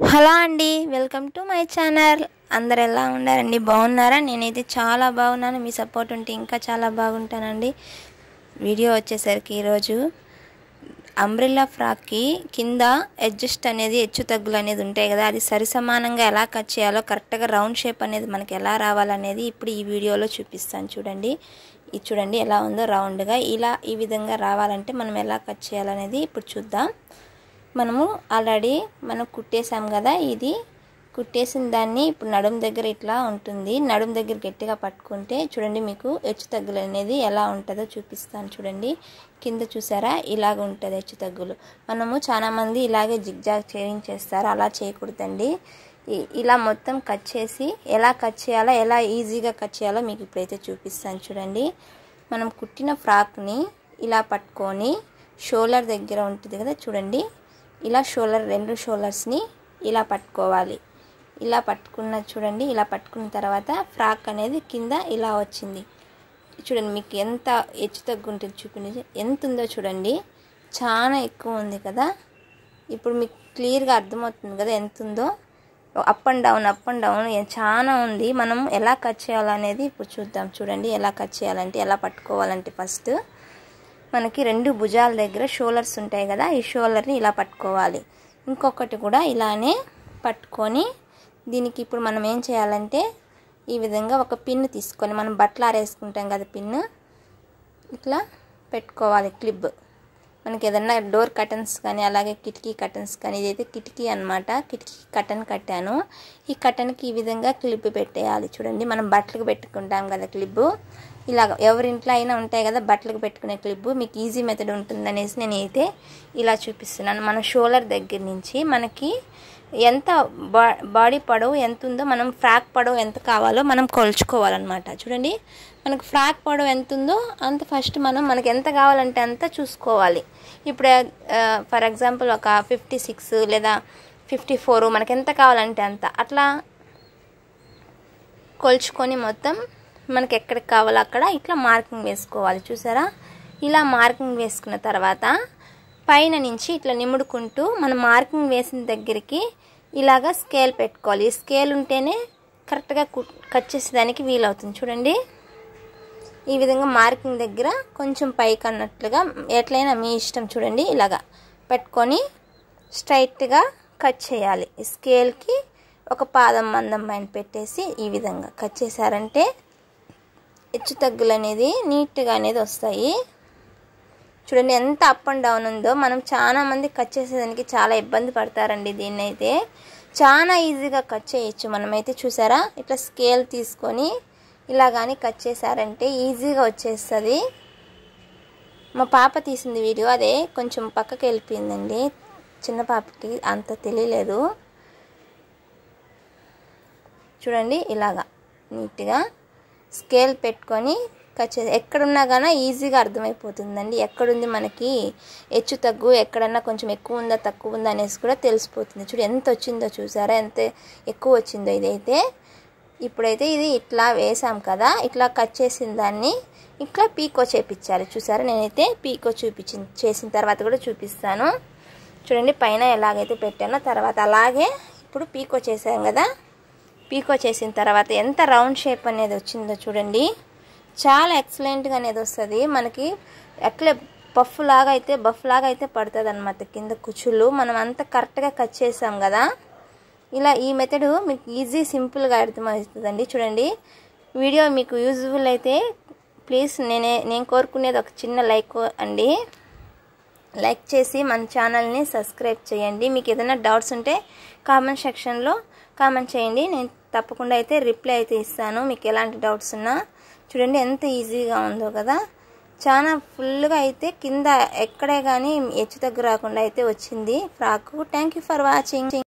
Hello అండి, welcome to my channel. అందరు ఎలా ఉన్నారండి? బాగున్నారా? నేనైతే చాలా బాగున్నాను. మీ సపోర్ట్ ఉంటే ఇంకా చాలా బాగుంటానండి. వీడియో వచ్చేసరికి ఈరోజు అంబ్రెల్లా ఫ్రాక్కి కింద అడ్జస్ట్ అనేది హెచ్చు తగ్గులు అనేది ఉంటాయి కదా, అది సరిసమానంగా ఎలా కట్ చేయాలో, కరెక్ట్గా రౌండ్ షేప్ అనేది మనకి ఎలా రావాలనేది ఇప్పుడు ఈ వీడియోలో చూపిస్తాను. చూడండి, ఇది చూడండి ఎలా ఉందో రౌండ్గా. ఇలా ఈ విధంగా రావాలంటే మనం ఎలా కట్ చేయాలనేది ఇప్పుడు చూద్దాం. మనము ఆల్రెడీ కుట్టేసాం కదా, ఇది కుట్టేసిన దాన్ని ఇప్పుడు నడుము దగ్గర ఇట్లా ఉంటుంది. నడుము దగ్గర గట్టిగా పట్టుకుంటే చూడండి మీకు హెచ్చు తగ్గులు అనేది ఎలా ఉంటుందో చూపిస్తాను. చూడండి, కింద చూసారా ఇలాగ ఉంటుంది హెచ్చు తగ్గులు. మనము చాలామంది ఇలాగే జిగ్జాగ్ చేయించేస్తారు, అలా చేయకూడదండి. ఇలా మొత్తం కట్ చేసి ఎలా కట్ చేయాలో, ఎలా ఈజీగా కట్ చేయాలో మీకు ఇప్పుడైతే చూపిస్తాను. చూడండి, మనం కుట్టిన ఫ్రాక్ని ఇలా పట్టుకొని షోల్డర్ దగ్గర ఉంటుంది కదా, చూడండి ఇలా రెండు షోల్డర్స్ని ఇలా పట్టుకోవాలి. ఇలా పట్టుకున్న చూడండి, ఇలా పట్టుకున్న తర్వాత ఫ్రాక్ అనేది కింద ఇలా వచ్చింది. చూడండి మీకు ఎంత హెచ్చు తగ్గు ఉంటుంది చూపించి, ఎంత ఉందో చూడండి, చాలా ఎక్కువ ఉంది కదా. ఇప్పుడు మీకు క్లియర్గా అర్థమవుతుంది కదా ఎంత ఉందో. అప్ అండ్ డౌన్ చాలా ఉంది. మనం ఎలా కట్ చేయాలనేది ఇప్పుడు చూద్దాం. చూడండి, ఎలా కట్ చేయాలంటే, ఎలా పట్టుకోవాలంటే, ఫస్ట్ మనకి రెండు భుజాల దగ్గర షోల్డర్స్ ఉంటాయి కదా, ఈ షోల్డర్ని ఇలా పట్టుకోవాలి. ఇంకొకటి కూడా ఇలానే పట్టుకొని దీనికి ఇప్పుడు మనం ఏం చేయాలంటే, ఈ విధంగా ఒక పిన్ తీసుకొని, మనం బట్టలు ఆరేసుకుంటాం కదా పిన్, ఇట్లా పెట్టుకోవాలి. క్లిప్ మనకి ఏదన్నా డోర్ కర్టన్స్ కానీ, అలాగే కిటికీ కర్టన్స్ కానీ, ఇదైతే కిటికీ అనమాట, కిటికీ కర్టన్ కట్టాను. ఈ కర్టన్కి ఈ విధంగా క్లిప్ పెట్టేయాలి. చూడండి, మనం బట్టలకు పెట్టుకుంటాం కదా క్లిప్, ఇలాగ ఎవరింట్లో అయినా ఉంటాయి కదా బట్టలకు పెట్టుకునే క్లిప్. మీకు ఈజీ మెథడ్ ఉంటుందనేసి నేను అయితే ఇలా చూపిస్తున్నాను. మన షోల్డర్ దగ్గర నుంచి మనకి ఎంత బాడీ పొడవు ఎంత ఉందో, మనం ఫ్రాక్ పొడవు ఎంత కావాలో మనం కొలుచుకోవాలన్నమాట. చూడండి, మనకు ఫ్రాక్ పొడవు ఎంత ఉందో అంత ఫస్ట్ మనకి ఎంత కావాలంటే అంత చూసుకోవాలి. ఇప్పుడు ఫర్ ఎగ్జాంపుల్ ఒక 56 లేదా 54 మనకి ఎంత కావాలంటే అంత అట్లా కొలుచుకొని మొత్తం మనకి ఎక్కడికి కావాలో అక్కడ ఇట్లా మార్కింగ్ వేసుకోవాలి. చూసారా, ఇలా మార్కింగ్ వేసుకున్న తర్వాత పైన నుంచి ఇట్లా నిముడుకుంటూ మనం మార్కింగ్ వేసిన దగ్గరికి ఇలాగా స్కేల్ పెట్టుకోవాలి. ఈ స్కేల్ ఉంటేనే కరెక్ట్గా కట్ చేసేదానికి వీలవుతుంది. చూడండి, ఈ విధంగా మార్కింగ్ దగ్గర కొంచెం పైకి అన్నట్లుగా ఎట్లయినా మీ ఇష్టం. చూడండి, ఇలాగా పెట్టుకొని స్ట్రైట్గా కట్ చేయాలి. ఈ స్కేల్కి ఒక పాదం మందం పైన పెట్టేసి ఈ విధంగా కట్ చేశారంటే హెచ్చు తగ్గులు అనేది నీట్గా అనేది వస్తాయి. చూడండి ఎంత అప్ అండ్ డౌన్ ఉందో. మనం చాలా మంది కట్ చేసేదానికి చాలా ఇబ్బంది పడతారండి. దీన్ని అయితే చాలా ఈజీగా కట్ చేయొచ్చు మనమైతే. చూసారా, ఇట్లా స్కేల్ తీసుకొని ఇలా కానీ కట్ చేశారంటే ఈజీగా వచ్చేస్తుంది. మా పాప తీసింది వీడియో, అదే కొంచెం పక్కకి వెళ్ళిపోయిందండి, చిన్న పాపకి అంత తెలియలేదు. చూడండి, ఇలాగా నీట్గా స్కేల్ పెట్టుకొని కట్ చేసి ఎక్కడున్నా కానీ ఈజీగా అర్థమైపోతుందండి. ఎక్కడుంది మనకి హెచ్చు తగ్గు, ఎక్కడన్నా కొంచెం ఎక్కువ ఉందా తక్కువ ఉందా అనేసి కూడా తెలిసిపోతుంది. చూడు ఎంత వచ్చిందో, చూసారా ఎంత ఎక్కువ వచ్చిందో. ఇదైతే ఇప్పుడైతే ఇది ఇట్లా వేసాం కదా, ఇట్లా కట్ చేసిన దాన్ని ఇట్లా పీకో చేపించాలి. చూసారా, నేనైతే పీకో చేసిన తర్వాత కూడా చూపిస్తాను. చూడండి, పైన ఎలాగైతే పెట్టానో తర్వాత అలాగే ఇప్పుడు పీకో చేసాం కదా, పీకో చేసిన తర్వాత ఎంత రౌండ్ షేప్ అనేది వచ్చిందో చూడండి, చాలా ఎక్సలెంట్గా అనేది వస్తుంది మనకి. అట్లే బఫ్ లాగా అయితే పడుతుంది అనమాట కింద కుచ్చులు. మనం అంతా కరెక్ట్గా కట్ చేసాం కదా. ఇలా ఈ మెథడ్ మీకు ఈజీ సింపుల్గా అర్థమవుతుందండి. చూడండి, వీడియో మీకు యూజ్ఫుల్ అయితే ప్లీజ్ నేను కోరుకునేది ఒక చిన్న లైక్ అండి. లైక్ చేసి మన ఛానల్ని సబ్స్క్రైబ్ చేయండి. మీకు ఏదైనా డౌట్స్ ఉంటే కామెంట్ సెక్షన్లో కామెంట్ చేయండి, నేను తప్పకుండా అయితే రిప్లై అయితే ఇస్తాను మీకు ఎలాంటి డౌట్స్ ఉన్నా. చూడండి ఎంత ఈజీగా ఉందో కదా, చాలా ఫుల్గా అయితే కింద ఎక్కడే కానీ హెచ్చు తగ్గు రాకుండా అయితే వచ్చింది frock. Thank you for watching.